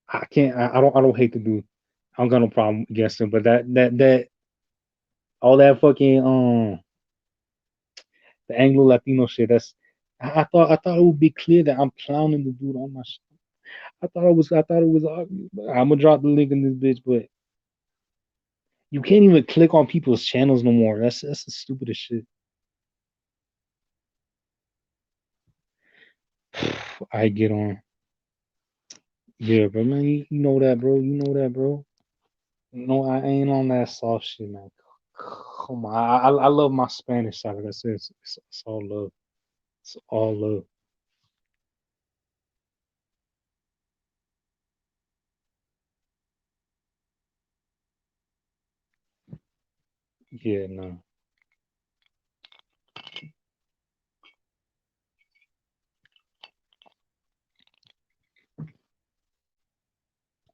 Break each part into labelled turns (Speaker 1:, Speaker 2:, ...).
Speaker 1: I can't. I don't hate the dude. I don't got no problem against him. But that all that fucking the Anglo Latino shit. I thought it would be clear that I'm clowning the dude on my shit. I thought it was obvious. But I'm gonna drop the link in this bitch, but you can't even click on people's channels no more. That's the stupidest shit. I get on. Yeah, but man, you know that, bro. You know that, bro. No, I ain't on that soft shit, man. Come on, I love my Spanish side. Like I said, it's all love. It's all love. Yeah, no.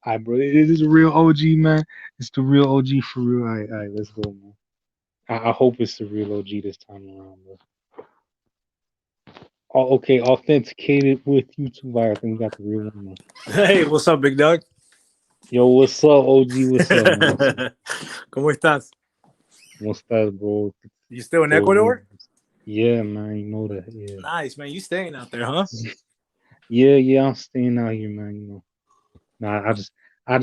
Speaker 1: All right, bro. It is a real OG, man. It's the real OG for real. All right, let's go, man. I hope it's the real OG this time around, bro. Oh, okay, authenticated with YouTube. I think we got the real one, man.
Speaker 2: Hey, what's up, big dog?
Speaker 1: Yo, what's up, OG? What's up, man? What's up?
Speaker 2: ¿Cómo estás?
Speaker 1: What's that, bro?
Speaker 2: You still in
Speaker 1: Good, good.
Speaker 2: Ecuador?
Speaker 1: Yeah, man. You know that. Yeah.
Speaker 2: Nice, man. You staying out there, huh?
Speaker 1: Yeah, yeah. I'm staying out here, man. You know. Nah, I just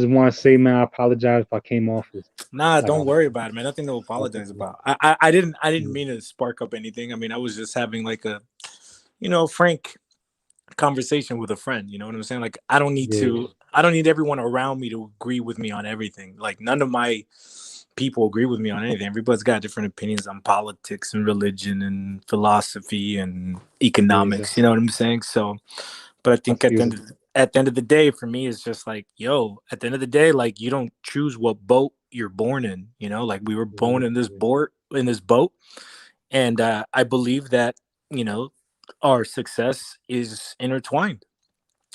Speaker 1: want to say, man, I apologize if I came off as
Speaker 2: Nah,
Speaker 1: like
Speaker 2: don't
Speaker 1: I'm.
Speaker 2: worry about it, man. Nothing to apologize about. I didn't mean to spark up anything. I mean, I was just having like a, frank conversation with a friend. You know what I'm saying? Like,
Speaker 1: Yeah,
Speaker 2: I don't need everyone around me to agree with me on everything. Like, none of my people agree with me on anything. Everybody's got different opinions on politics and religion and philosophy and
Speaker 1: yeah,
Speaker 2: economics. You
Speaker 1: exactly.
Speaker 2: know what I'm saying? So, but I
Speaker 1: I
Speaker 2: think
Speaker 1: feel
Speaker 2: at the end of the day, for me, it's just like, yo, at the end of the day, like you don't choose what boat you're born in. You know, like we were born
Speaker 1: yeah,
Speaker 2: in this
Speaker 1: yeah,
Speaker 2: boat, and I believe that you know our success is intertwined.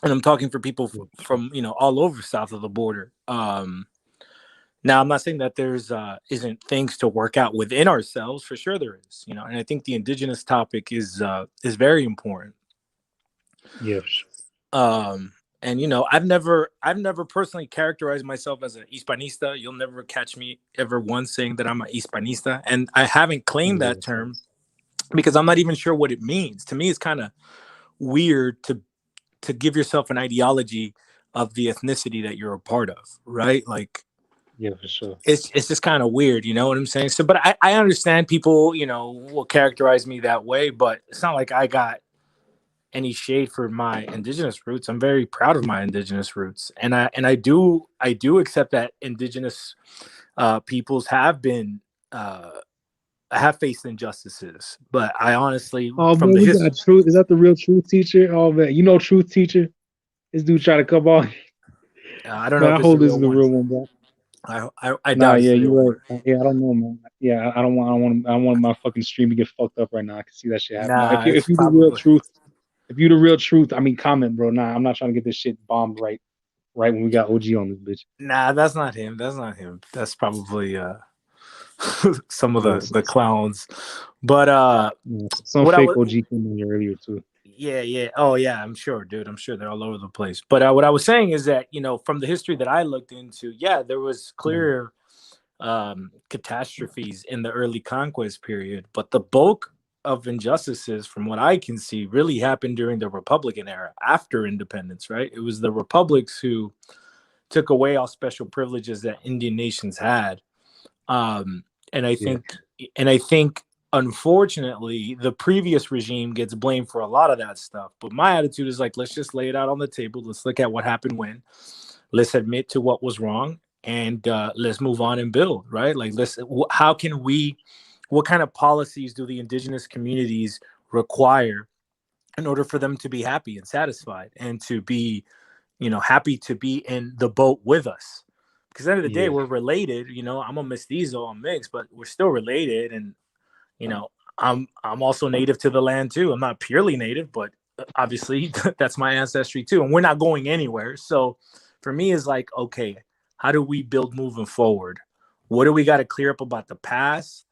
Speaker 2: And I'm talking for people
Speaker 1: yeah, sure.
Speaker 2: from all over south of the border. Now, I'm not saying that there's isn't things to work out within ourselves. For sure, there is. And I think the indigenous topic is very important.
Speaker 1: Yeah, for sure.
Speaker 2: Um, and I've never personally characterized myself as a hispanista. You'll never catch me ever once saying that I'm a hispanista, and I haven't claimed
Speaker 1: Yeah,
Speaker 2: that term because I'm not even sure what it means. To me, it's kind of weird to give yourself an ideology of the ethnicity that you're a part of, right? Like
Speaker 1: yeah, for sure.
Speaker 2: it's just kind of weird, you know what I'm saying? So, but I understand people, will characterize me that way, but it's not like I got any shade for my indigenous roots. I'm very proud of my indigenous roots, and I do accept that indigenous peoples uh, have faced injustices. But I honestly,
Speaker 1: Oh
Speaker 2: from
Speaker 1: man,
Speaker 2: the
Speaker 1: we
Speaker 2: history,
Speaker 1: got truth. Is that the real truth teacher? Oh man, you know truth teacher. This dude try to come on.
Speaker 2: I don't know
Speaker 1: Man,
Speaker 2: if
Speaker 1: I
Speaker 2: it's the
Speaker 1: hope this is
Speaker 2: real
Speaker 1: the
Speaker 2: one.
Speaker 1: real one, bro.
Speaker 2: I
Speaker 1: Nah,
Speaker 2: doubt it's
Speaker 1: yeah,
Speaker 2: the real
Speaker 1: you're
Speaker 2: one.
Speaker 1: right. Yeah, I don't know, man. Yeah, I don't want my fucking stream to get fucked up right now. I can see that shit happen. Nah, if
Speaker 2: Nah,
Speaker 1: you
Speaker 2: it's
Speaker 1: if you the real
Speaker 2: probably
Speaker 1: truth, if you the real truth, I mean, comment, bro. Nah, I'm not trying to get this shit bombed right when we got OG on this bitch.
Speaker 2: nah. That's not him. That's not him. That's probably some of
Speaker 1: Yes,
Speaker 2: the clowns. But
Speaker 1: yes. Some
Speaker 2: what I
Speaker 1: fake
Speaker 2: was
Speaker 1: OG came in here earlier too.
Speaker 2: yeah, yeah. Oh, yeah. I'm sure, dude. I'm sure they're all over the place. But what I was saying is that from the history that I looked into, yeah, there was
Speaker 1: Mhm.
Speaker 2: clear catastrophes in the early conquest period, but the bulk of injustices, from what I can see, really happened during the Republican era after independence. Right? It was the republics who took away all special privileges that Indian nations had. Um, and I
Speaker 1: Yeah,
Speaker 2: think, and I think, unfortunately, the previous regime gets blamed for a lot of that stuff. But my attitude is like, let's just lay it out on the table. Let's look at what happened when. Let's admit to what was wrong, and let's move on and build. Right? Like, how can we? What kind of policies do the indigenous communities require in order for them to be happy and satisfied and to be happy to be in the boat with us. Because at the end of the day,
Speaker 1: yeah,
Speaker 2: we're related. I'm a mestizo, I'm mixed, but we're still related. And you know, I'm also native to the land too. I'm not purely native, but obviously that's my ancestry too. And we're not going anywhere. So for me, is like, okay, how do we build moving forward? What do we got to clear up about the past?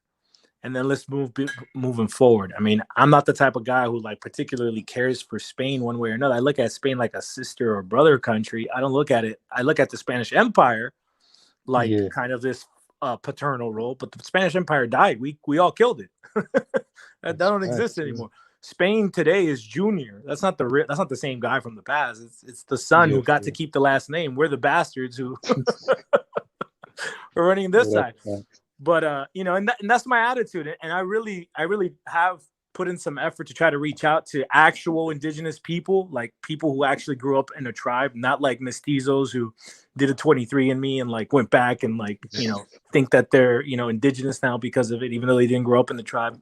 Speaker 2: and then let's moving forward. I mean, I'm not the type of guy who like particularly cares for Spain one way or another. I look at Spain like a sister or brother country. I don't look at it. I look at the Spanish Empire like
Speaker 1: Yeah,
Speaker 2: kind of this paternal role, but the Spanish Empire died. We all killed it. That
Speaker 1: that's
Speaker 2: don't exist
Speaker 1: facts. Yeah,
Speaker 2: anymore. Spain today is Junior. That's not the same guy from the past. It's the son
Speaker 1: yeah,
Speaker 2: who got to
Speaker 1: yeah.
Speaker 2: keep the last name. We're the bastards who are running this
Speaker 1: Yeah,
Speaker 2: side.
Speaker 1: that's facts.
Speaker 2: But and that's my attitude. And I really have put in some effort to try to reach out to actual indigenous people, like people who actually grew up in a tribe, not like mestizos who did a 23andMe and like went back and like, think that they're, indigenous now because of it, even though they didn't grow up in the tribe.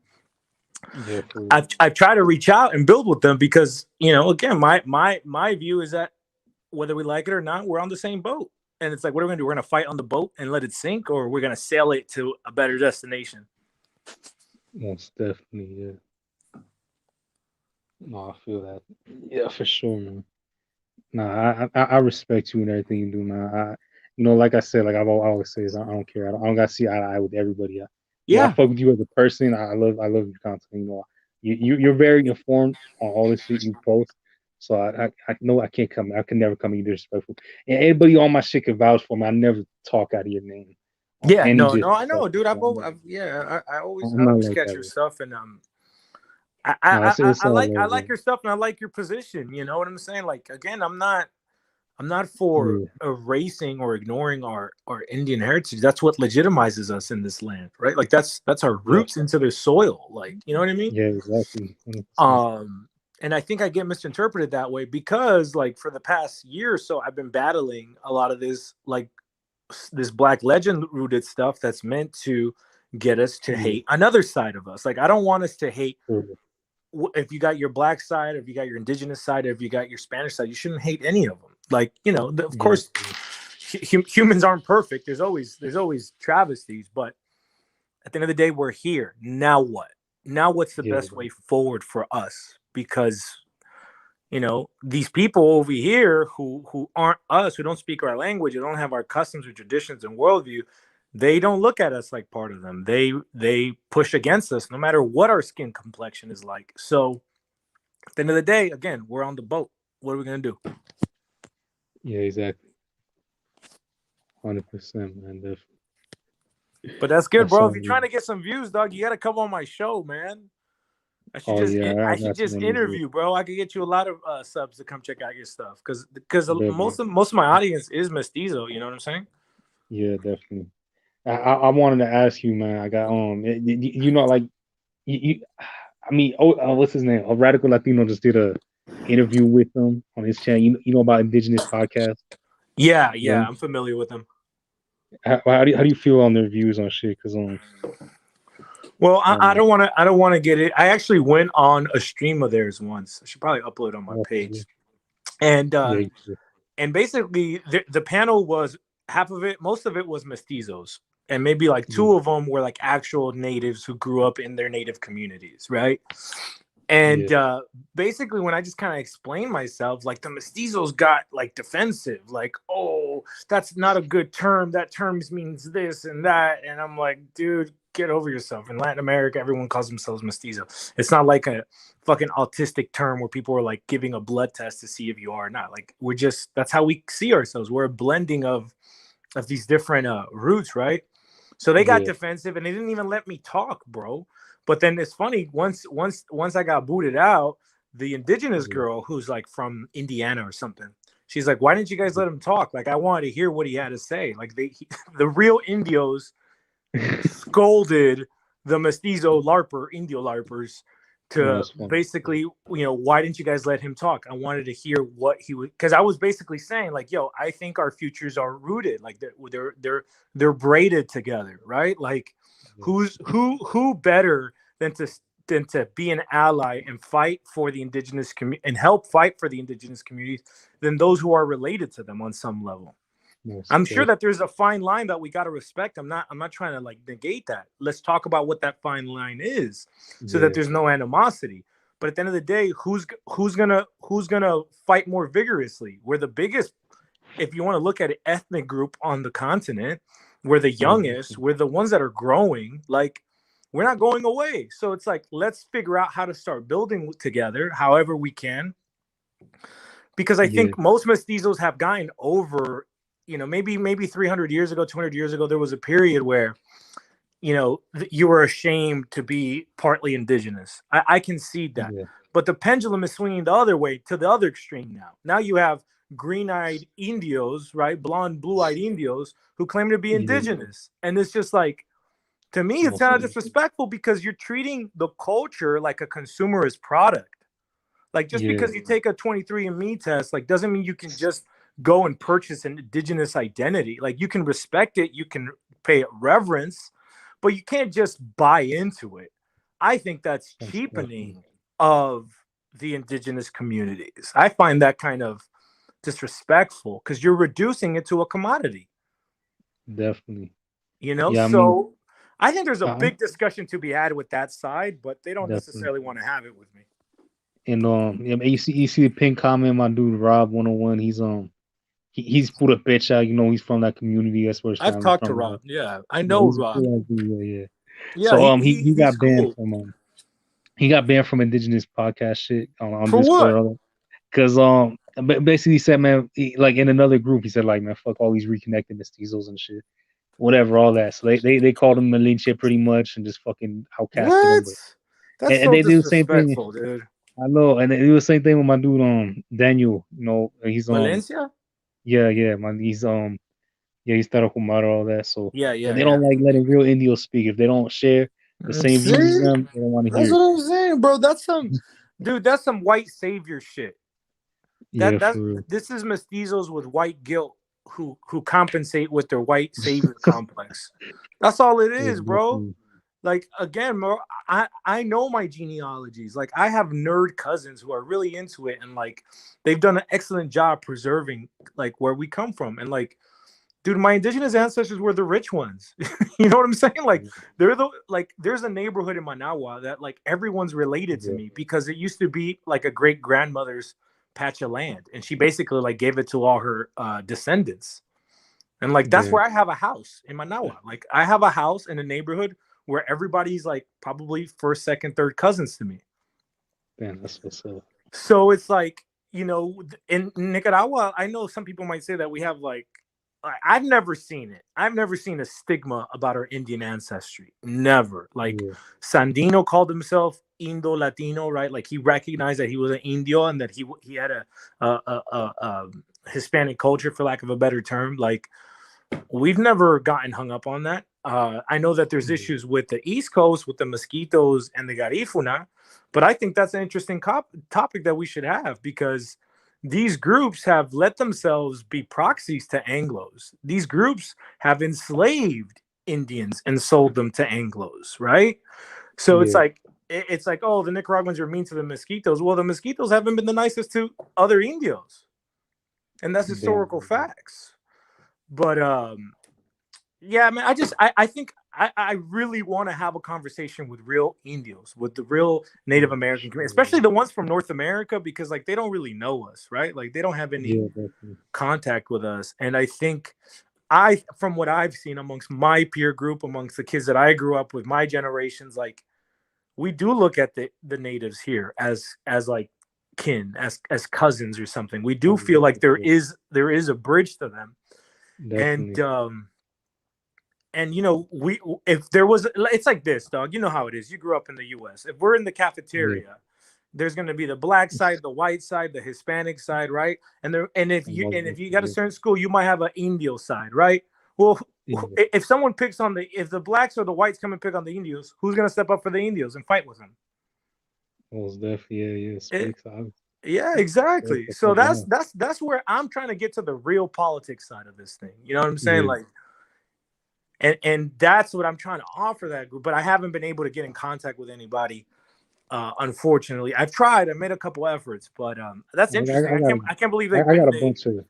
Speaker 1: Yeah, for real.
Speaker 2: I've tried to reach out and build with them because, again, my view is that whether we like it or not, we're on the same boat. And it's like, what are we gonna do? We're gonna fight on the boat and let it sink, or we're gonna sail it to a better destination.
Speaker 1: Most definitely. Yeah. No, I feel that. Yeah, for sure, man. Nah, I respect you and everything you do, man. Like I said, like I always say, is I don't care. I don't got to see eye to eye with everybody. I
Speaker 2: Yeah,
Speaker 1: fuck with you as a person. I love your content. You're very informed on all the shit you post. So I know I can't come. I can never come in disrespectful. And anybody on my shit can vouch for me. I never talk out of your name on
Speaker 2: yeah,
Speaker 1: any
Speaker 2: no, I know,
Speaker 1: disrespectful
Speaker 2: dude.
Speaker 1: shit.
Speaker 2: I
Speaker 1: I'm not
Speaker 2: always
Speaker 1: like
Speaker 2: catch
Speaker 1: that,
Speaker 2: your
Speaker 1: bro.
Speaker 2: stuff, and
Speaker 1: No, it's all
Speaker 2: I
Speaker 1: love,
Speaker 2: like
Speaker 1: bro.
Speaker 2: your stuff, and I like your position. You know what I'm saying? Like, again, I'm not for
Speaker 1: Yeah,
Speaker 2: erasing or ignoring our Indian heritage. That's what legitimizes us in this land, right? Like that's our
Speaker 1: yeah,
Speaker 2: roots into the soil. Like, you know what I mean?
Speaker 1: yeah, exactly. 100%.
Speaker 2: And I think I get misinterpreted that way because, like, for the past year or so, I've been battling a lot of this, like, this black legend rooted stuff that's meant to get us to
Speaker 1: Yeah,
Speaker 2: hate another side of us. Like, I don't want us to hate
Speaker 1: for real.
Speaker 2: if you got your black side, if you got your indigenous side, if you got your Spanish side. You shouldn't hate any of them. Like, of
Speaker 1: Yeah,
Speaker 2: course, humans aren't perfect. There's always travesties, but at the end of the day, we're here. Now what? Now what's the
Speaker 1: yeah,
Speaker 2: best way forward for us? Because these people over here who aren't us, who don't speak our language, who don't have our customs or traditions and worldview, they don't look at us like part of them. They push against us no matter what our skin complexion is like. So at the end of the day, again, we're on the boat. What are we gonna do?
Speaker 1: yeah, exactly. 100%, man. Definitely.
Speaker 2: But that's good,
Speaker 1: That's
Speaker 2: bro. If
Speaker 1: all.
Speaker 2: you're trying to get some views, dog, you gotta come on my show, man. I should
Speaker 1: Oh
Speaker 2: just
Speaker 1: yeah, I
Speaker 2: I should
Speaker 1: got some
Speaker 2: just
Speaker 1: numbers here.
Speaker 2: interview, bro. I could get you a lot of subs to come check out your stuff because
Speaker 1: Bet, bro.
Speaker 2: most of my audience is mestizo. You know what I'm saying?
Speaker 1: Yeah, definitely. I wanted to ask you, man. I got like you I mean, what's his name? A radical Latino just did a interview with him on his channel. You know about indigenous podcast,
Speaker 2: Yeah, yeah, I'm
Speaker 1: Rancho.
Speaker 2: familiar with them.
Speaker 1: How do you feel on their views on shit? Cause
Speaker 2: Well, I
Speaker 1: um
Speaker 2: don't want to. I don't want to get it. I actually went on a stream of theirs once. I should probably upload it on my
Speaker 1: yeah,
Speaker 2: page. And
Speaker 1: yeah,
Speaker 2: basically, the panel was half of it. Most of it was mestizos, and maybe like
Speaker 1: yeah,
Speaker 2: two of them were like actual natives who grew up in their native communities, right? And
Speaker 1: yeah,
Speaker 2: basically, when I just kind of explained myself, like the mestizos got like defensive, like, oh, that's not a good term. That term means this and that. And I'm like, dude, get over yourself. In Latin America, everyone calls themselves mestizo. It's not like a fucking autistic term where people are like giving a blood test to see if you are or not. Like, that's how we see ourselves. We're a blending of these different roots, right? So they got
Speaker 1: yeah,
Speaker 2: defensive and they didn't even let me talk, bro. But then it's funny, once I got booted out, the indigenous
Speaker 1: yeah,
Speaker 2: girl who's like from Indiana or something, she's like, why didn't you guys let him talk? Like, I wanted to hear what he had to say. Like, the real indios scolded the mestizo indio larpers
Speaker 1: no,
Speaker 2: to
Speaker 1: that's funny.
Speaker 2: basically, why didn't you guys let him talk? I wanted to hear what he would, because I was basically saying, like, yo, I think our futures are rooted, like they're braided together, right? Like,
Speaker 1: Yeah,
Speaker 2: who better than to be an ally and fight for the indigenous community and help fight for the indigenous communities than those who are related to them on some level.
Speaker 1: most
Speaker 2: I'm sure
Speaker 1: definitely.
Speaker 2: that there's a fine line that we got to respect. I'm not trying to like negate that. Let's talk about what that fine line is so that
Speaker 1: Yeah,
Speaker 2: there's no animosity. But at the end of the day, who's gonna fight more vigorously? We're the biggest, if you want to look at an ethnic group on the continent. We're the
Speaker 1: yeah,
Speaker 2: youngest, we're the ones that are growing. Like, we're not going away. So it's like, let's figure out how to start building together, however we can, because I
Speaker 1: Yeah,
Speaker 2: think most mestizos have gotten over, maybe 300 years ago, 200 years ago, there was a period where, you were ashamed to be partly indigenous. I concede that.
Speaker 1: yeah,
Speaker 2: But the pendulum is swinging the other way to the other extreme now. Now you have green-eyed indios, right? Blonde, blue-eyed indios who claim to be
Speaker 1: yeah.
Speaker 2: indigenous. And it's just like, to me, it's
Speaker 1: Most
Speaker 2: kind of
Speaker 1: of
Speaker 2: disrespectful because you're treating the culture like a consumerist product. Like, just
Speaker 1: yeah,
Speaker 2: because you take a 23andMe test, like, doesn't mean you can just go and purchase an indigenous identity. Like, you can respect it, you can pay it reverence, but you can't just buy into it. I think that's
Speaker 1: most definitely,
Speaker 2: cheapening of the indigenous communities. I find that kind of disrespectful because you're reducing it to a commodity,
Speaker 1: definitely.
Speaker 2: you know?
Speaker 1: Yeah, I mean,
Speaker 2: So I think there's a
Speaker 1: I'm
Speaker 2: big discussion to be had with that side, but they don't
Speaker 1: definitely.
Speaker 2: necessarily want to have it with me.
Speaker 1: And yeah, man, you see the pin comment, my dude Rob 101. He's put a bitch out. He's from that community. That's where his
Speaker 2: I've
Speaker 1: family's
Speaker 2: talked to
Speaker 1: from.
Speaker 2: Rob. Yeah, I
Speaker 1: Yeah,
Speaker 2: know
Speaker 1: he's a
Speaker 2: Rob.
Speaker 1: cool ass dude. Yeah, yeah.
Speaker 2: Yeah,
Speaker 1: So he
Speaker 2: he's
Speaker 1: got banned
Speaker 2: cool.
Speaker 1: from indigenous podcast shit on
Speaker 2: For
Speaker 1: Discord,
Speaker 2: what?
Speaker 1: because basically he said, man, like in another group, he said like, man, fuck all these reconnected mestizos and shit, whatever, all that. So they called him Malinche pretty much and just fucking outcasted him.
Speaker 2: What?
Speaker 1: But
Speaker 2: That's
Speaker 1: and
Speaker 2: so
Speaker 1: they do the same thing.
Speaker 2: disrespectful, dude.
Speaker 1: I know, and they do the same thing with my dude Daniel. He's
Speaker 2: Valencia?
Speaker 1: yeah, yeah, man, he's Tarahumara, all that. So
Speaker 2: Yeah,
Speaker 1: yeah,
Speaker 2: yeah,
Speaker 1: they
Speaker 2: yeah.
Speaker 1: don't like letting real Indios speak. If they don't share the same views as
Speaker 2: See?
Speaker 1: them, they don't want to
Speaker 2: That's
Speaker 1: hear
Speaker 2: what
Speaker 1: it.
Speaker 2: I'm saying, bro. That's some white savior shit.
Speaker 1: Yeah,
Speaker 2: That's
Speaker 1: for real.
Speaker 2: this is mestizos with white guilt who compensate with their white savior complex. That's all it
Speaker 1: Yeah,
Speaker 2: is, bro.
Speaker 1: definitely.
Speaker 2: Like, again, bro, I know my genealogies. Like, I have nerd cousins who are really into it, and like they've done an excellent job preserving like where we come from. And like, dude, my indigenous ancestors were the rich ones. You know what I'm saying? Like, there's a neighborhood in Managua that like everyone's related to
Speaker 1: Yeah,
Speaker 2: me because it used to be like a great grandmother's patch of land, and she basically like gave it to all her descendants. And like, that's
Speaker 1: yeah,
Speaker 2: where I have a house in Managua. Like, I have a house in a neighborhood where everybody's like probably first, second, third cousins to me.
Speaker 1: man, that's what's up.
Speaker 2: So it's like, in Nicaragua, I know some people might say that we have like, I've never seen it. I've never seen a stigma about our Indian ancestry. Never. Like,
Speaker 1: Yeah,
Speaker 2: Sandino called himself Indo Latino, right? Like, he recognized that he was an Indio and that he had a Hispanic culture, for lack of a better term. Like, we've never gotten hung up on that. I know that there's
Speaker 1: yeah,
Speaker 2: issues with the East Coast, with the mosquitoes and the Garifuna, but I think that's an interesting topic that we should have, because these groups have let themselves be proxies to Anglos. These groups have enslaved Indians and sold them to Anglos, right? So
Speaker 1: yeah,
Speaker 2: it's like, oh, the Nicaraguans are mean to the mosquitoes. Well, the mosquitoes haven't been the nicest to other Indios, and that's
Speaker 1: damn.
Speaker 2: historical facts. But yeah, man, I think I really want to have a conversation with real Indios, with the real Native American community, especially the ones from North America, because like they don't really know us, right? Like, they don't have any
Speaker 1: Yeah, definitely.
Speaker 2: contact with us. And I think, from what I've seen amongst my peer group, amongst the kids that I grew up with, my generations, like, we do look at the natives here as like kin, as cousins or something. We do feel like there is a bridge to them. And
Speaker 1: Definitely.
Speaker 2: we, if there was, it's like this, dog, you know how it is. You grew up in the US. If we're in the
Speaker 1: Yeah,
Speaker 2: cafeteria, there's going to be the black side, the white side, the Hispanic side, right? And if you,
Speaker 1: most
Speaker 2: got a
Speaker 1: definitely.
Speaker 2: certain school, you might have an Indio side, right? Well,
Speaker 1: Yeah,
Speaker 2: if if the blacks or the whites come and pick on the Indios, who's going to step up for the Indios and fight with them?
Speaker 1: most definitely. Yeah, yeah.
Speaker 2: It,
Speaker 1: Speaks. I
Speaker 2: yeah, exactly.
Speaker 1: that's
Speaker 2: So
Speaker 1: what
Speaker 2: that's where I'm trying to get to, the real politics side of this thing. You know what I'm saying?
Speaker 1: Yeah,
Speaker 2: Like, and that's what I'm trying to offer that group, but I haven't been able to get in contact with anybody. Unfortunately, I've tried. I made a couple efforts, but that's interesting. I can't believe
Speaker 1: I got a
Speaker 2: they
Speaker 1: bunch of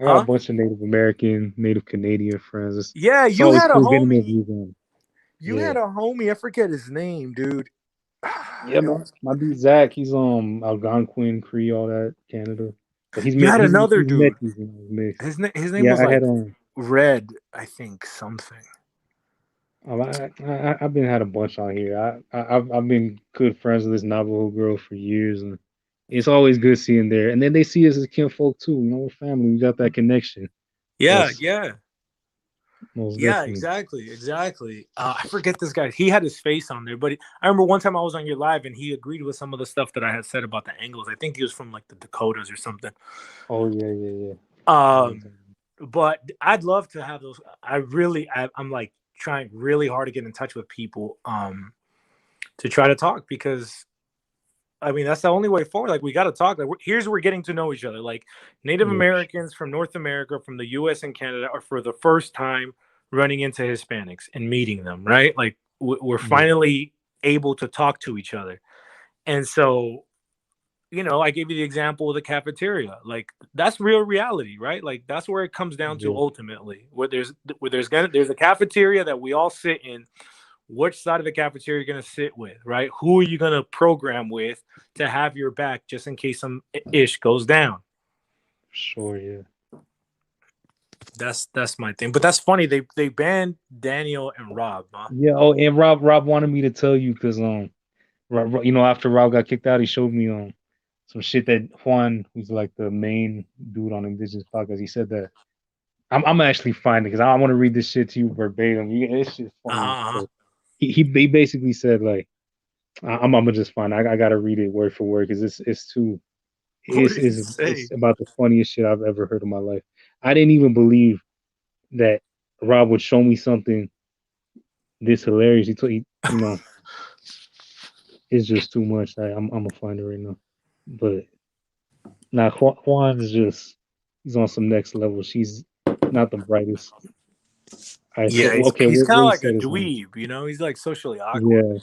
Speaker 2: huh?
Speaker 1: Native American, Native Canadian friends.
Speaker 2: Yeah,
Speaker 1: It's always cool getting their
Speaker 2: homie.
Speaker 1: views on.
Speaker 2: You
Speaker 1: Yeah,
Speaker 2: had a homie. I forget his name, dude.
Speaker 1: yeah.
Speaker 2: It
Speaker 1: My,
Speaker 2: was,
Speaker 1: my dude Zach, he's Algonquin, Cree, all that Canada. But he's
Speaker 2: you
Speaker 1: met
Speaker 2: had
Speaker 1: he's
Speaker 2: another
Speaker 1: he's met
Speaker 2: dude.
Speaker 1: these mixed.
Speaker 2: His name
Speaker 1: Yeah,
Speaker 2: was
Speaker 1: I had
Speaker 2: like Red, I think, something.
Speaker 1: I've been had a bunch on here. I've been good friends with this Navajo girl for years, and it's always good seeing there. And then they see us as kinfolk too. You know, we're family. We got that connection.
Speaker 2: Yeah,
Speaker 1: That's
Speaker 2: yeah.
Speaker 1: most
Speaker 2: Yeah,
Speaker 1: definitely.
Speaker 2: exactly, exactly. I forget this guy. He had his face on there, but I remember one time I was on your live and he agreed with some of the stuff that I had said about the Anglos. I think he was from like the Dakotas or something.
Speaker 1: Oh yeah, yeah, yeah. I know what
Speaker 2: Um,
Speaker 1: you're talking
Speaker 2: but I'd love to have those. I'm like trying really hard to get in touch with people to try to talk because I mean that's the only way forward. Like we got to talk. Like we're getting to know each other. Like Native
Speaker 1: yeah, for sure.
Speaker 2: Americans from North America, from the U.S. and Canada, are for the first time running into Hispanics and meeting them. Right? Like we're
Speaker 1: Yeah,
Speaker 2: finally able to talk to each other. And so I gave you the example of the cafeteria. Like that's real reality, right? Like that's where it comes down to
Speaker 1: yeah,
Speaker 2: ultimately. There's a cafeteria that we all sit in. Which side of the cafeteria are you going to sit with, right? Who are you going to program with to have your back just in case some ish goes down?
Speaker 1: for sure. Yeah,
Speaker 2: That's my thing. But that's funny. They banned Daniel and Rob, huh?
Speaker 1: yeah. Oh, and Rob wanted me to tell you because you know, after Rob got kicked out, he showed me some shit that Juan, who's like the main dude on Indigenous podcast, he said that I'm actually finding because I want to read this shit to you verbatim. It's just funny as
Speaker 2: Uh-huh.
Speaker 1: fuck. He basically said like I'm gonna just find I gotta read it word for word because it's too
Speaker 2: What did he say?
Speaker 1: it's about the funniest shit I've ever heard in my life. I didn't even believe that Rob would show me something this hilarious. He told you know it's just too much. I'm gonna find it right now. But now Juan is just he's on some next level. She's not the brightest. All right, so
Speaker 2: Yeah, he's
Speaker 1: okay,
Speaker 2: he's kind
Speaker 1: what
Speaker 2: of
Speaker 1: he
Speaker 2: like a
Speaker 1: said is
Speaker 2: dweeb, He's like socially awkward.
Speaker 1: yeah.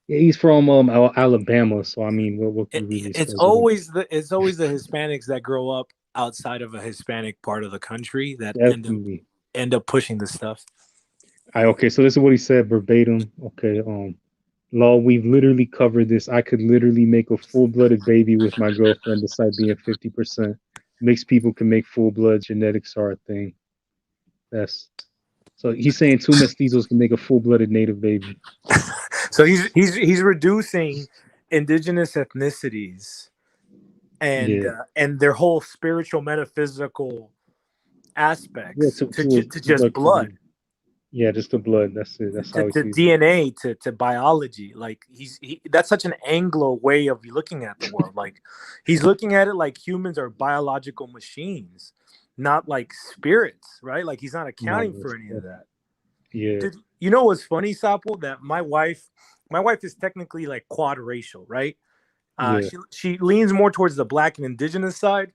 Speaker 1: Yeah, he's from Alabama, so I mean, what can you really
Speaker 2: It's
Speaker 1: expect with him?
Speaker 2: always the Hispanics that grow up outside of a Hispanic part of the country that
Speaker 1: Definitely.
Speaker 2: end up pushing this stuff.
Speaker 1: Okay, so this is what he said verbatim. Okay, law, we've literally covered this. I could literally make a full-blooded baby with my girlfriend, despite being 50%. Mixed people can make full blood. Genetics are a thing. That's so he's saying two mestizos can make a full-blooded native baby.
Speaker 2: So he's reducing indigenous ethnicities
Speaker 1: Yeah,
Speaker 2: and their whole spiritual metaphysical
Speaker 1: yeah,
Speaker 2: aspects to
Speaker 1: to
Speaker 2: just
Speaker 1: like
Speaker 2: blood.
Speaker 1: yeah, just the blood. That's it. That's how he
Speaker 2: To
Speaker 1: sees it.
Speaker 2: DNA to biology. Like that's such an Anglo way of looking at the world. Like he's looking at it like humans are biological machines, not like spirits, right? Like he's not
Speaker 1: No,
Speaker 2: accounting for any of that.
Speaker 1: yeah,
Speaker 2: Dude, you know what's funny, Sapo? That my wife is technically like quad racial, right?
Speaker 1: yeah,
Speaker 2: She leans more towards the black and indigenous side,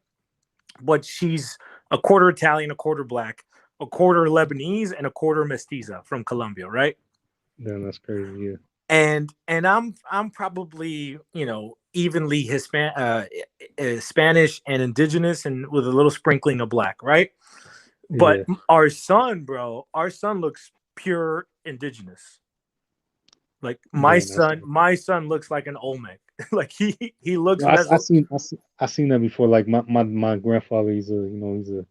Speaker 2: but she's a quarter Italian, a quarter black, a quarter Lebanese, and a quarter mestiza from Colombia, right?
Speaker 1: then that's crazy. Yeah,
Speaker 2: And I'm probably evenly Spanish and indigenous, and with a little sprinkling of black, right? But
Speaker 1: yeah,
Speaker 2: our son looks pure indigenous. Like my
Speaker 1: then that's
Speaker 2: son, my son looks like an Olmec. Like he looks
Speaker 1: no, I seen that before. Like my grandfather, he's a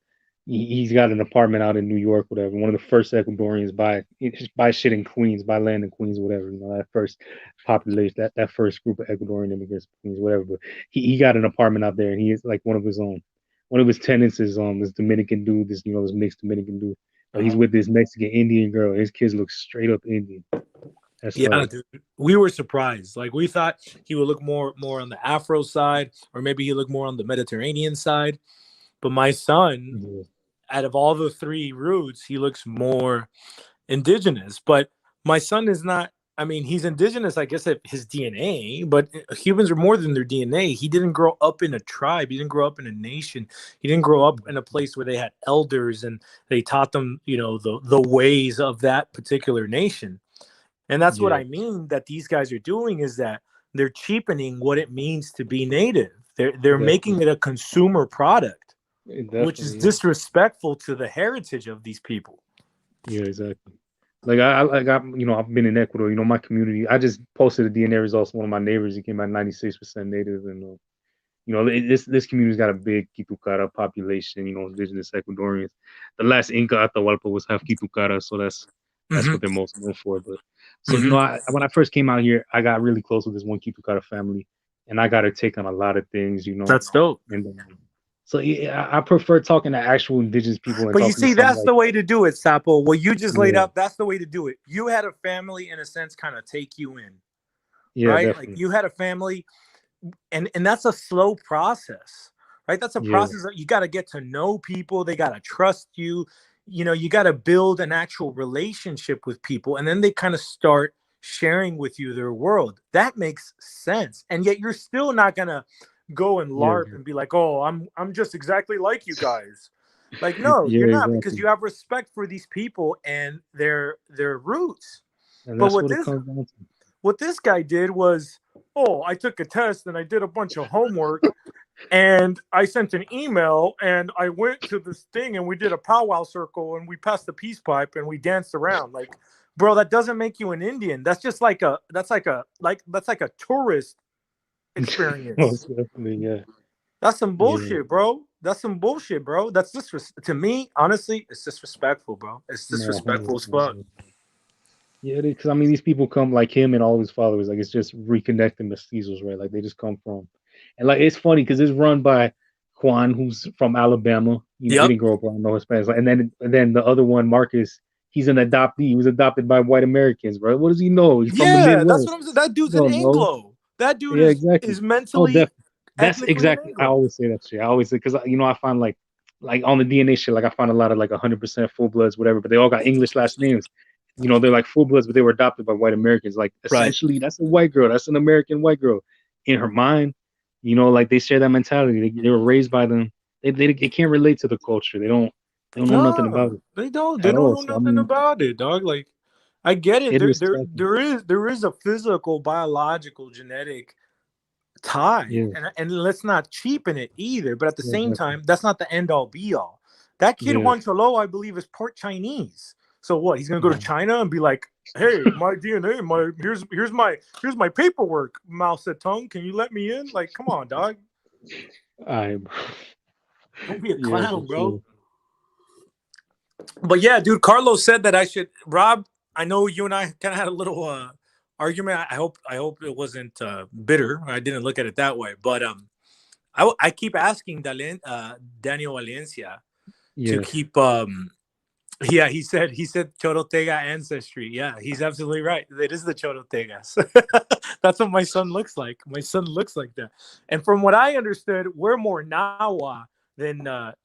Speaker 1: he's got an apartment out in New York, whatever. One of the first Ecuadorians buy shit in Queens, buy land in Queens, whatever. You know that first population, that first group of Ecuadorian immigrants, in Queens, whatever. But he got an apartment out there, and he is like one of his tenants is this Dominican dude, this mixed Dominican dude. But he's
Speaker 2: Uh-huh.
Speaker 1: with this Mexican Indian girl. His kids look straight up Indian. That's
Speaker 2: Yeah,
Speaker 1: like
Speaker 2: dude. We were surprised. Like we thought he would look more on the Afro side, or maybe he look more on the Mediterranean side. But my son,
Speaker 1: yeah,
Speaker 2: out of all the three roots, he looks more indigenous. But my son is not. I mean, he's indigenous, I guess, at his DNA. But humans are more than their DNA. He didn't grow up in a tribe. He didn't grow up in a nation. He didn't grow up in a place where they had elders and they taught them, the ways of that particular nation. And that's what
Speaker 1: yeah,
Speaker 2: I mean that these guys are doing is that they're cheapening what it means to be native. They're making
Speaker 1: definitely,
Speaker 2: it a consumer product, which is
Speaker 1: definitely, yeah.
Speaker 2: disrespectful to the heritage of these people.
Speaker 1: Yeah, exactly. Like I've been in Ecuador. You know, my community. I just posted the DNA results. One of my neighbors, he came out 96% native, and this community's got a big Kitucara population. You know, indigenous Ecuadorians. The last Inca Atahualpa was half Kitucara, so That's
Speaker 2: Hmm.
Speaker 1: what they're most known for. But so
Speaker 2: Hmm.
Speaker 1: when I first came out here, I got really close with this one Kitukara family, and I got her take on a lot of things,
Speaker 2: That's dope.
Speaker 1: and so yeah, I prefer talking to actual indigenous people and
Speaker 2: But you
Speaker 1: talking to
Speaker 2: see,
Speaker 1: some
Speaker 2: that's
Speaker 1: like
Speaker 2: the way to do it, Sapo. What you just laid
Speaker 1: yeah,
Speaker 2: out, that's the way to do it. You had a family, in a sense, kind of take you in,
Speaker 1: yeah,
Speaker 2: right? Like
Speaker 1: definitely,
Speaker 2: you had a family, and that's a slow process, right? That's a
Speaker 1: yeah,
Speaker 2: process that you got to get to know people. They got to trust you. You got to build an actual relationship with people, and then they kind of start sharing with you their world. That makes sense. And yet you're still not gonna go and
Speaker 1: yeah,
Speaker 2: LARP and be like, oh, I'm just exactly like you guys. Like, no,
Speaker 1: yeah,
Speaker 2: you're not, because
Speaker 1: exactly,
Speaker 2: you have respect for these people and their roots.
Speaker 1: and
Speaker 2: But
Speaker 1: that's
Speaker 2: what
Speaker 1: what it
Speaker 2: this
Speaker 1: comes down to.
Speaker 2: what this guy did was, oh, I took a test and I did a bunch of homework and I sent an email and I went to this thing and we did a powwow circle and we passed the peace pipe and we danced around. Like, bro, that doesn't make you an Indian. That's just like a tourist experience.
Speaker 1: Most definitely, yeah,
Speaker 2: That's some
Speaker 1: yeah,
Speaker 2: bullshit, bro. That's some bullshit, bro. That's just to me, honestly, it's disrespectful, bro. It's
Speaker 1: no,
Speaker 2: disrespectful as
Speaker 1: 100%.
Speaker 2: fuck.
Speaker 1: Yeah, because I mean, these people come like him and all his followers. Like it's just reconnecting mestizos, right? Like they just come from, and like it's funny because it's run by Juan, who's from Alabama. He
Speaker 2: Yep.
Speaker 1: didn't grow up around no Hispanics. Like, and then the other one, Marcus, he's an adoptee. He was adopted by white Americans, bro. What does he know? He's from the
Speaker 2: Yeah, that's what
Speaker 1: Midwest.
Speaker 2: I'm saying. That
Speaker 1: You
Speaker 2: dude's an
Speaker 1: don't know.
Speaker 2: Anglo. That dude
Speaker 1: Yeah,
Speaker 2: is
Speaker 1: exactly.
Speaker 2: is
Speaker 1: Oh,
Speaker 2: mentally,
Speaker 1: definitely. That's
Speaker 2: ethnically an
Speaker 1: exactly. I
Speaker 2: Anglo.
Speaker 1: always say that shit. I always say because I find like on the DNA shit, like I find a lot of like 100% full bloods, whatever, but they all got English last names. They're like full bloods, but they were adopted by white Americans. Like
Speaker 2: Right.
Speaker 1: essentially, that's a white girl. That's an American white girl. In her mind, like they share that mentality. They were raised by them. They can't relate to the culture. They don't know nothing about
Speaker 2: No,
Speaker 1: it
Speaker 2: they don't. They
Speaker 1: at
Speaker 2: don't
Speaker 1: all.
Speaker 2: know
Speaker 1: So I
Speaker 2: nothing
Speaker 1: mean,
Speaker 2: about it, dog. Like, I get it.
Speaker 1: it
Speaker 2: There,
Speaker 1: is
Speaker 2: there,
Speaker 1: tough.
Speaker 2: there is a physical, biological, genetic tie,
Speaker 1: Yeah,
Speaker 2: and let's not cheapen it either. But at the
Speaker 1: yeah,
Speaker 2: same
Speaker 1: definitely.
Speaker 2: time, that's not the end all be all. That kid
Speaker 1: Yeah.
Speaker 2: Juan Cholo, I believe, is part Chinese. So what? He's gonna go to
Speaker 1: Um,
Speaker 2: China and be like, "Hey, my DNA, here's my paperwork, Mao Zedong. Can you let me in?" Like, come on, dog.
Speaker 1: I
Speaker 2: Don't be a
Speaker 1: yeah, for
Speaker 2: clown, bro.
Speaker 1: sure.
Speaker 2: But yeah, dude, Carlos said that I should. Rob, I know you and I kind of had a little argument. I hope it wasn't bitter. I didn't look at it that way. But I keep asking Daniel Valencia to
Speaker 1: Yeah.
Speaker 2: keep. Yeah, he said Chorotega ancestry. Yeah, he's absolutely right. It is the Chorotegas. That's what my son looks like. My son looks like that. And from what I understood, we're more Nahua than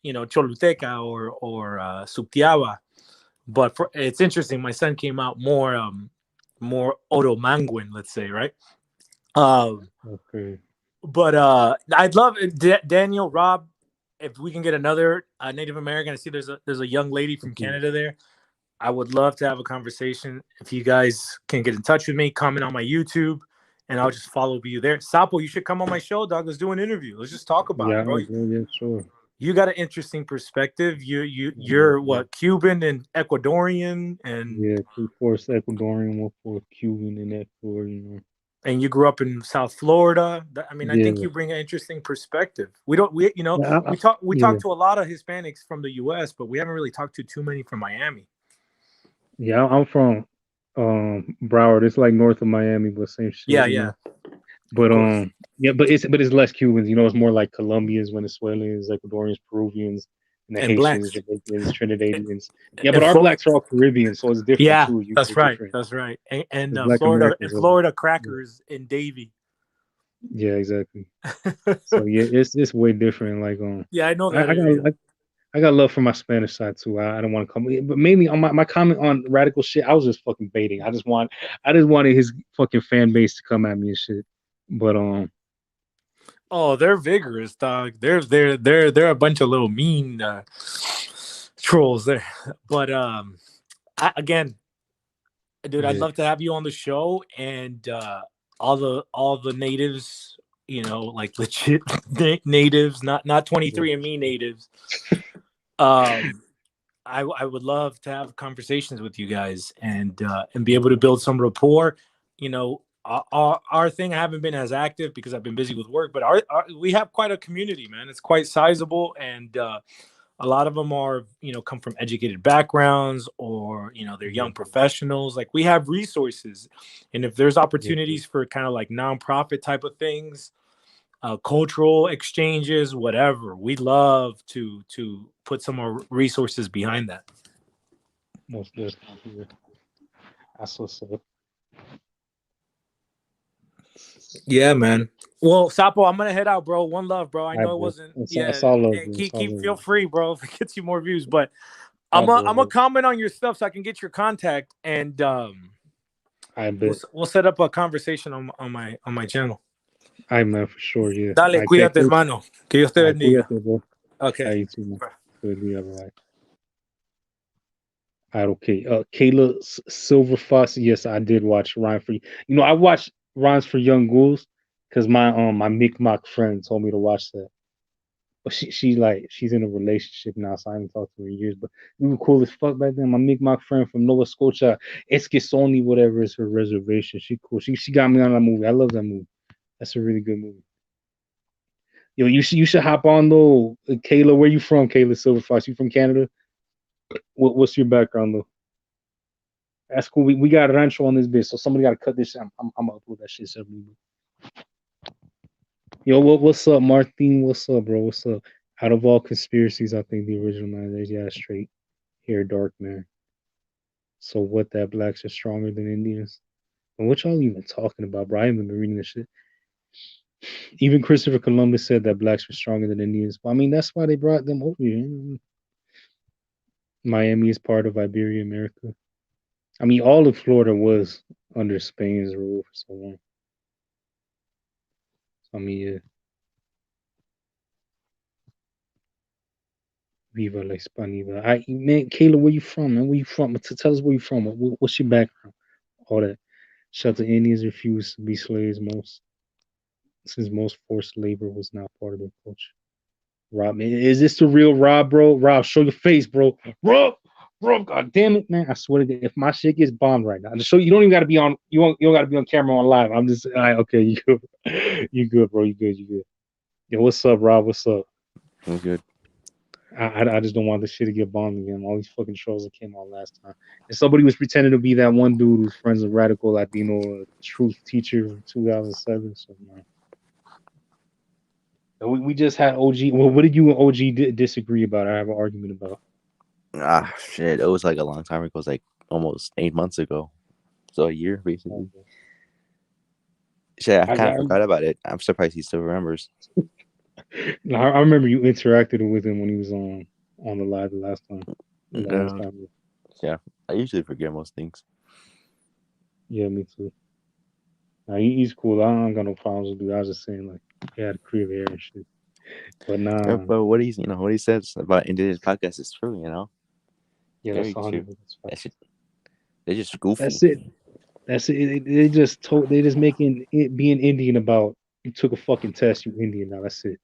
Speaker 2: Choluteca or Subtiaba. But it's interesting. My son came out more Oromanguin, let's say, right? Um,
Speaker 1: Okay.
Speaker 2: but I'd love Daniel, Rob, if we can get another Native American. I see there's a young lady from
Speaker 1: Okay.
Speaker 2: Canada there. I would love to have a conversation. If you guys can get in touch with me, comment on my YouTube, and I'll just follow you there. Sapo, you should come on my show, dog. Let's do an interview. Let's just talk about
Speaker 1: Yeah,
Speaker 2: it, bro.
Speaker 1: bro. Yeah, sure.
Speaker 2: You got an interesting perspective. You're
Speaker 1: Definitely.
Speaker 2: what, Cuban and Ecuadorian, and
Speaker 1: Yeah, 3/4 Ecuadorian, 1/4 Cuban in Ecuador.
Speaker 2: you grew up in South Florida. I mean, I think
Speaker 1: Yeah.
Speaker 2: you bring an interesting perspective. We don't we you know
Speaker 1: Yeah,
Speaker 2: we
Speaker 1: yeah.
Speaker 2: talk to a lot of Hispanics from the U.S., but we haven't really talked to too many from Miami.
Speaker 1: Yeah, I'm from Broward. It's like north of Miami, but same
Speaker 2: Yeah,
Speaker 1: shit.
Speaker 2: yeah, of
Speaker 1: But
Speaker 2: course.
Speaker 1: yeah, but it's less Cubans. It's more like Colombians, Venezuelans, Ecuadorians, Peruvians, and the
Speaker 2: And
Speaker 1: Haitians,
Speaker 2: blacks.
Speaker 1: Jamaicans, Trinidadians. Yeah, but
Speaker 2: And
Speaker 1: our blacks are all Caribbean, so it's different
Speaker 2: Yeah,
Speaker 1: too.
Speaker 2: that's
Speaker 1: They're
Speaker 2: right.
Speaker 1: different.
Speaker 2: That's right. And
Speaker 1: The Black
Speaker 2: Florida and
Speaker 1: Americans are.
Speaker 2: Florida
Speaker 1: Yeah,
Speaker 2: crackers in Davie.
Speaker 1: yeah, exactly. So yeah, it's way different. Like
Speaker 2: Yeah, I know
Speaker 1: I,
Speaker 2: that
Speaker 1: I got
Speaker 2: area.
Speaker 1: I got love for my Spanish side too. I don't want to come, but mainly on my comment on radical shit. I was just fucking baiting. I just wanted his fucking fan base to come at me and shit. But
Speaker 2: Oh, they're vigorous, dog. They're a bunch of little mean trolls there. But again, dude, I'd
Speaker 1: yeah,
Speaker 2: love to have you on the show and all the natives, like legit natives, not
Speaker 1: yeah,
Speaker 2: 23 and me natives. Um, I would love to have conversations with you guys and be able to build some rapport. Our thing, I haven't been as active because I've been busy with work, but we have quite a community, man. It's quite sizable, and A lot of them are, come from educated backgrounds, or, they're
Speaker 1: Yeah,
Speaker 2: young professionals. Like, we have resources. And if there's
Speaker 1: yeah,
Speaker 2: opportunities for kind of like nonprofit type of things, cultural exchanges, whatever, we'd love to put some more resources behind that.
Speaker 1: most definitely. Yeah. That's what's up.
Speaker 2: Yeah, man. Well, Sapo, I'm gonna head out, bro. One love, bro. I
Speaker 1: All
Speaker 2: know
Speaker 1: right,
Speaker 2: it
Speaker 1: bro.
Speaker 2: wasn't.
Speaker 1: It's
Speaker 2: Yeah,
Speaker 1: all love,
Speaker 2: and
Speaker 1: bro. It's all
Speaker 2: keep
Speaker 1: love.
Speaker 2: feel free, bro, if it gets you more views. But
Speaker 1: All
Speaker 2: I'm gonna
Speaker 1: good,
Speaker 2: comment on your stuff so I can get your contact, and
Speaker 1: I bet.
Speaker 2: we'll set up a conversation on my channel.
Speaker 1: I man, for sure, yeah.
Speaker 2: Dale,
Speaker 1: I can't
Speaker 2: cuídate, hermano. Que Dios te
Speaker 1: I
Speaker 2: bendiga.
Speaker 1: cuídate, bro.
Speaker 2: Okay.
Speaker 1: I you too, man. Good, yeah, right. All right, okay. Kayla Silver Fox. Yes, I did watch Rhyme for You. You know, I watched Rhymes for Young Ghouls because my Mi'kmaq friend told me to watch that. But she's in a relationship now, so I haven't talked to her in years. But we were cool as fuck back then. My Mi'kmaq friend from Nova Scotia, Eskisoni, whatever is her reservation. She cool. She got me on that movie. I love that movie. That's a really good movie. Yo, you should hop on though. Kayla, where you from? Kayla Silver Fox. You from Canada? What's your background though? That's cool. We got Rancho on this bitch, so somebody got to cut this. I'm gonna upload that shit separately. Yo, what's up, Martin? What's up, bro? What's up? Out of all conspiracies, I think the original man is yeah, straight hair, dark man. So what? That blacks are stronger than Indians? And what y'all even talking about, bro? I haven't been reading this shit. Even Christopher Columbus said that blacks were stronger than Indians. I mean, that's why they brought them over here. Miami is part of Iberia, America. I mean, all of Florida was under Spain's rule for so long. So, I mean, yeah, Viva la Hispanidad. Man, Kayla, where you from, man? Where you from? Tell us where you from. What's your background? All that. Shut the Indians refused to be slaves since most forced labor was not part of their culture. Rob, man, is this the real Rob, bro? Rob, show your face, bro. Rob, god damn it, man. I swear to God, if my shit gets bombed right now, just show you don't even gotta be on you don't gotta be on camera on live. I'm just all right, okay, you good. You good, bro. You good. Yo, what's up, Rob? What's up?
Speaker 3: I'm good.
Speaker 1: I just don't want this shit to get bombed again. All these fucking trolls that came on last time. And somebody was pretending to be that one dude who's friends with Radical Latino Truth Teacher from 2007. So, man. We just had OG. Well, what did you and OG disagree about? I have an argument about.
Speaker 3: Ah, shit. It was like a long time ago. It was like almost 8 months ago. So a year, basically. Shit, I
Speaker 1: I,
Speaker 3: kind of
Speaker 1: I,
Speaker 3: forgot about it. I'm surprised he still remembers.
Speaker 1: no, I remember you interacted with him when he was on the live the last time. The last
Speaker 3: Yeah,
Speaker 1: time.
Speaker 3: yeah. I usually forget most things.
Speaker 1: Yeah, me too. Nah, he's cool. I don't got no problems with dude. I was just saying like he had curly hair and shit. But
Speaker 3: Yeah,
Speaker 1: nah,
Speaker 3: but what he says about indigenous podcasts is true.
Speaker 1: yeah, that's
Speaker 3: Very
Speaker 1: a
Speaker 3: true.
Speaker 1: hundred percent
Speaker 3: That
Speaker 1: facts.
Speaker 3: shit, they're just goofy.
Speaker 1: That's it. That's it. They just making it being Indian about you took a fucking test, you Indian now. That's it.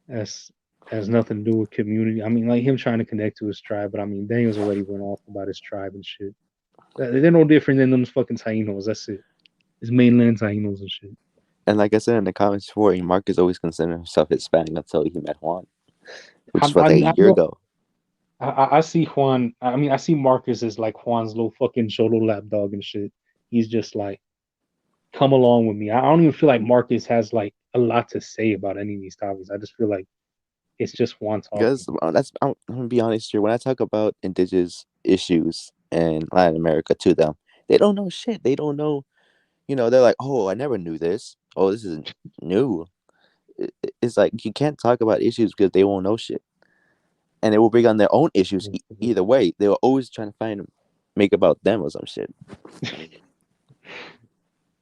Speaker 1: That's has nothing to do with community. I mean, like him trying to connect to his tribe, but I mean, Daniels already went off about his tribe and shit. They're no different than them fucking Tainos. That's it. It's mainland Tainos and shit.
Speaker 3: And like I said in the comments before, Marcus always considered himself Hispanic until he met Juan, which was like a
Speaker 1: I
Speaker 3: year
Speaker 1: know.
Speaker 3: ago.
Speaker 1: I see Juan. I mean, I see Marcus as like Juan's little fucking cholo lapdog and shit. He's just like, come along with me. I don't even feel like Marcus has like a lot to say about any of these topics. I just feel like it's just Juan talking.
Speaker 3: Because I'm gonna be honest here. When I talk about indigenous issues in Latin America to them, they don't know shit. They don't know. They're like, oh, I never knew this. Oh, this is new. It's like you can't talk about issues because they won't know shit, and they will bring on their own issues either way. They were always trying to make about them or some shit.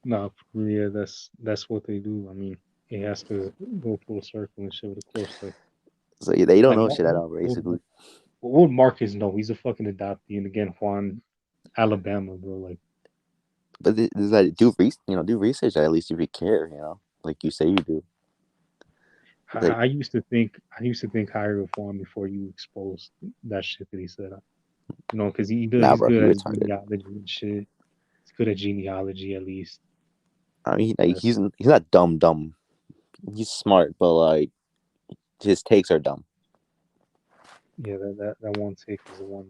Speaker 1: No, yeah, that's what they do. I mean, it has to go full circle and shit. But of course,
Speaker 3: So yeah, they don't
Speaker 1: like
Speaker 3: know shit at all, basically.
Speaker 1: what would Marcus know? He's a fucking adoptee, and again, Juan, Alabama, bro. Like,
Speaker 3: But it's like do research at least if you care. Like you say you do. Like
Speaker 1: I used to think higher of Juan before you exposed that shit that he said. Because
Speaker 3: nah,
Speaker 1: he's
Speaker 3: bro,
Speaker 1: good
Speaker 3: you
Speaker 1: at
Speaker 3: retarded.
Speaker 1: genealogy and shit. He's good at genealogy at least.
Speaker 3: I mean, like
Speaker 1: That's
Speaker 3: he's not dumb. He's smart, but like his takes are dumb.
Speaker 1: Yeah, that one take is the one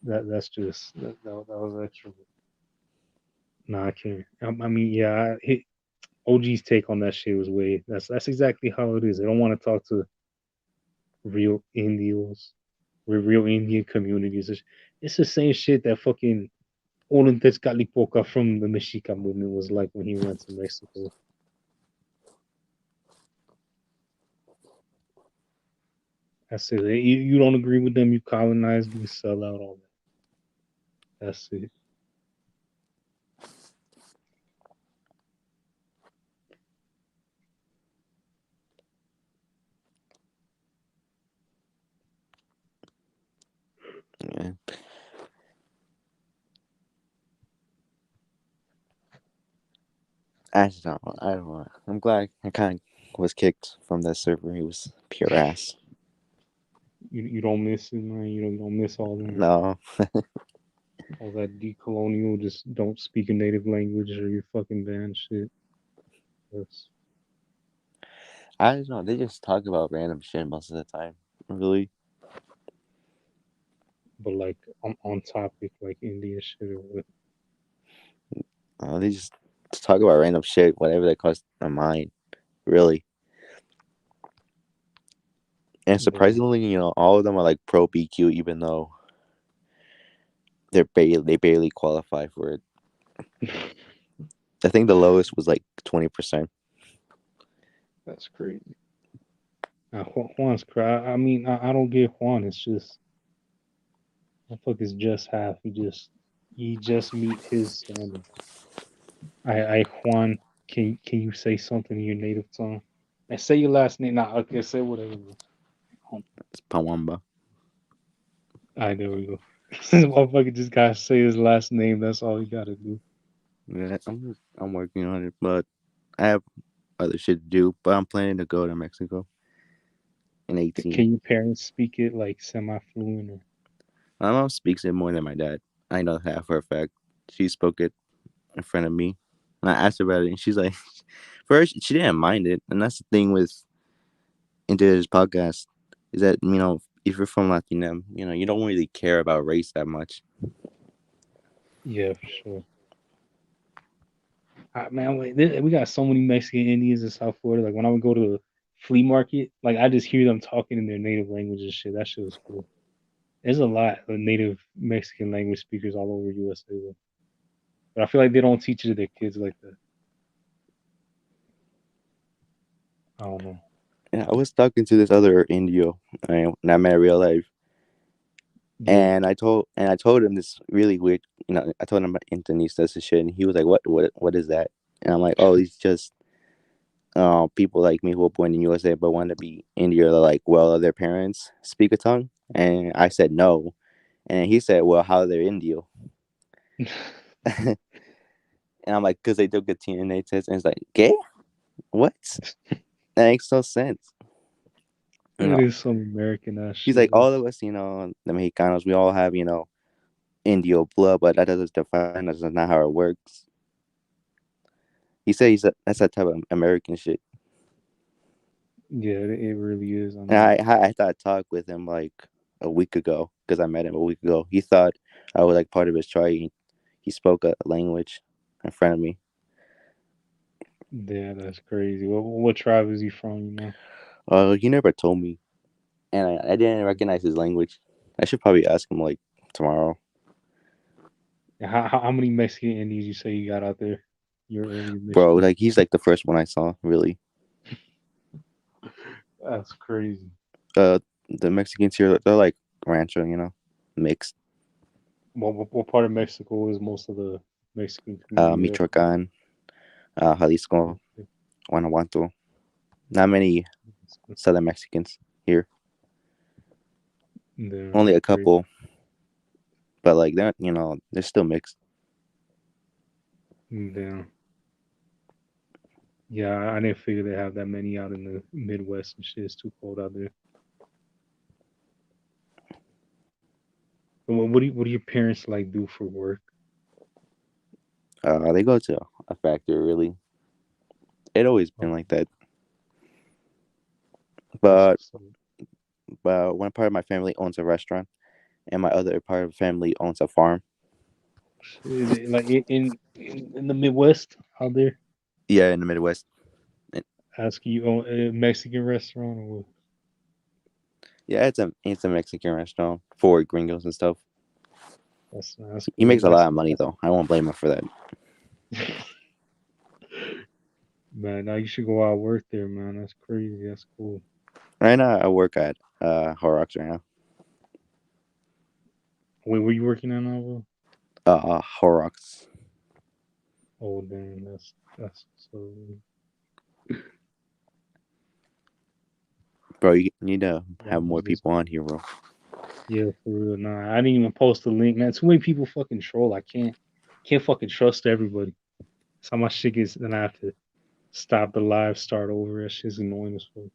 Speaker 1: that's just that was extra. Nah, I can't. I mean, yeah, OG's take on that shit was way. That's exactly how it is. They don't want to talk to real Indios, real Indian communities. It's the same shit that fucking Olin Tezcatlipoca from the Mexica movement was like when he went to Mexico. That's it. You don't agree with them, you colonize, you sell out all that. That's it.
Speaker 3: Yeah. I just don't. I don't know. I'm glad I kind of was kicked from that server. He was pure ass.
Speaker 1: You don't miss it, man. You don't miss
Speaker 3: No,
Speaker 1: all that decolonial. Just don't speak a native language or you fucking ban shit. That's,
Speaker 3: I don't know. They just talk about random shit most of the time. Really.
Speaker 1: but like on topic like India shit or what.
Speaker 3: They just talk about random shit, whatever they cross their mind. Really. And
Speaker 1: Yeah.
Speaker 3: surprisingly, all of them are like pro BQ, even though they barely qualify for it. I think the lowest was like 20%.
Speaker 1: That's crazy. Juan's cry. I mean, I don't get Juan. It's just motherfucker's just half. He just meet his standard. I Juan. Can you say something in your native tongue? And say your last name. Nah, okay, say whatever.
Speaker 3: It's Pawamba.
Speaker 1: I there we go. This motherfucker just gotta say his last name. That's all he gotta do.
Speaker 3: Yeah, I'm working on it, but I have other shit to do. But I'm planning to go to Mexico in 18.
Speaker 1: Can your parents speak it like semi fluent or?
Speaker 3: My mom speaks it more than my dad. I know that for a fact. She spoke it in front of me. And I asked her about it, and she's like, first, she didn't mind it. And that's the thing with Indigenous podcast is that, if you're from Latinum, you don't really care about race that much.
Speaker 1: Yeah, for sure. Man, wait, we got so many Mexican Indians in South Florida. Like when I would go to the flea market, like I just hear them talking in their native language and shit. That shit was cool. There's a lot of native Mexican language speakers all over USA, though. But I feel like they don't teach it to their kids like that. I don't know.
Speaker 3: And I was talking to this other Indio, and I met in real life,
Speaker 1: Yeah.
Speaker 3: and I told him this really weird. I told him about Indonesia and shit, and he was like, what is that?" And I'm like, "Oh, it's just people like me who were born in USA but want to be India, they're like, well, their parents speak a tongue?" And I said no. And he said, well, how are they Indio? And I'm like, because they do good DNA test. And it's like, gay? What? That makes no sense. You
Speaker 1: It
Speaker 3: know,
Speaker 1: is some American ass
Speaker 3: he's
Speaker 1: shit.
Speaker 3: like, all of us, the Mexicanos, we all have, Indio blood, but that doesn't define us. That's not how it works. He said that's that type of American shit.
Speaker 1: Yeah, it really is. I
Speaker 3: And
Speaker 1: mean,
Speaker 3: I thought I talked with him like a week ago because I met him a week ago. He thought I was like part of his tribe. He spoke a language in front of me.
Speaker 1: yeah, that's crazy. What tribe is he from? You know?
Speaker 3: He never told me, and I didn't recognize his language. I should probably ask him like tomorrow,
Speaker 1: How many Mexican Indians you say you got out there? Your area of
Speaker 3: bro.
Speaker 1: Michigan.
Speaker 3: Like he's like the first one I saw. Really,
Speaker 1: That's crazy.
Speaker 3: uh, the Mexicans here, they're like Rancho, mixed.
Speaker 1: What part of Mexico is most of the Mexican community there from?
Speaker 3: Michoacan, Jalisco,
Speaker 1: Okay.
Speaker 3: Guanajuato. Not many Southern Mexicans here.
Speaker 1: Yeah,
Speaker 3: Only
Speaker 1: that's
Speaker 3: a
Speaker 1: crazy.
Speaker 3: couple, but like they're still mixed.
Speaker 1: Yeah, yeah. I didn't figure they have that many out in the Midwest and shit. It's too cold out there. But what do your parents like do for work?
Speaker 3: They go to a factory. Really, it always been
Speaker 1: Oh,
Speaker 3: like that.
Speaker 1: that's
Speaker 3: But
Speaker 1: what's up.
Speaker 3: one part of my family owns a restaurant, and my other part of the family owns a farm.
Speaker 1: Is it like in the Midwest out there?
Speaker 3: Yeah, in the Midwest.
Speaker 1: Ask you own a Mexican restaurant or what?
Speaker 3: Yeah, it's a Mexican restaurant for gringos and stuff.
Speaker 1: That's
Speaker 3: He
Speaker 1: cool.
Speaker 3: makes a lot of money though. I won't blame him for that.
Speaker 1: Man, now you should go out and work there, man. That's crazy. That's cool.
Speaker 3: Right now, I work at Horrocks right now.
Speaker 1: Wait, were you working on that, bro?
Speaker 3: Horrocks.
Speaker 1: Oh, damn, that's so.
Speaker 3: Bro, you need to
Speaker 1: Why
Speaker 3: have more
Speaker 1: was this?
Speaker 3: people on here, bro.
Speaker 1: Yeah, for real. Nah, I didn't even post the link, man. Too many people fucking troll. I can't fucking trust everybody. That's how my shit gets. Then I have to stop the live, start over. That shit's annoying as fuck.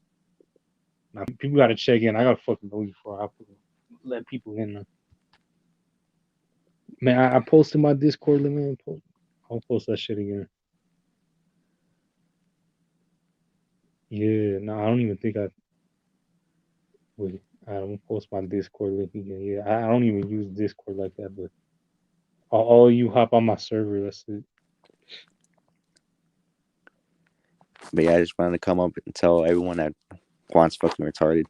Speaker 1: Now people gotta check in. I gotta fucking know you before let people in. Man, I posted my Discord link, man. I'll post that shit again. Yeah, no, I don't even think I wait. I don't post my Discord link again. Yeah, I don't even use Discord like that. But all you hop on my server. That's it.
Speaker 3: But yeah, I just wanted to come up and tell everyone that Juan's fucking retarded.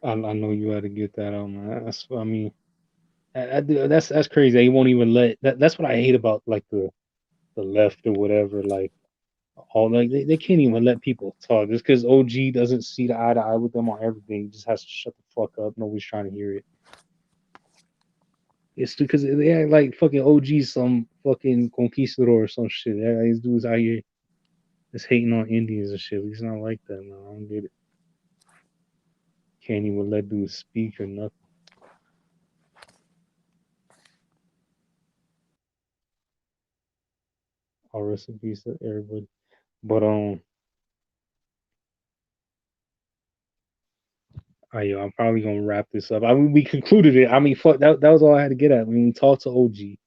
Speaker 1: I know you had to get that out, man. That's I mean, that's crazy. They won't even let that. That's what I hate about like the left or whatever. Like all like they can't even let people talk just because OG doesn't see the eye to eye with them on everything. He just has to shut the fuck up. Nobody's trying to hear it. It's because they act like fucking OG some fucking conquistador or some shit. These dudes out here just hating on Indians and shit. He's not like that, man. I don't get it. Can't even let dudes speak or nothing. All rest in peace to everybody. But I'm probably gonna wrap this up. I mean, we concluded it. I mean, fuck that. That was all I had to get at. When we talked to OG,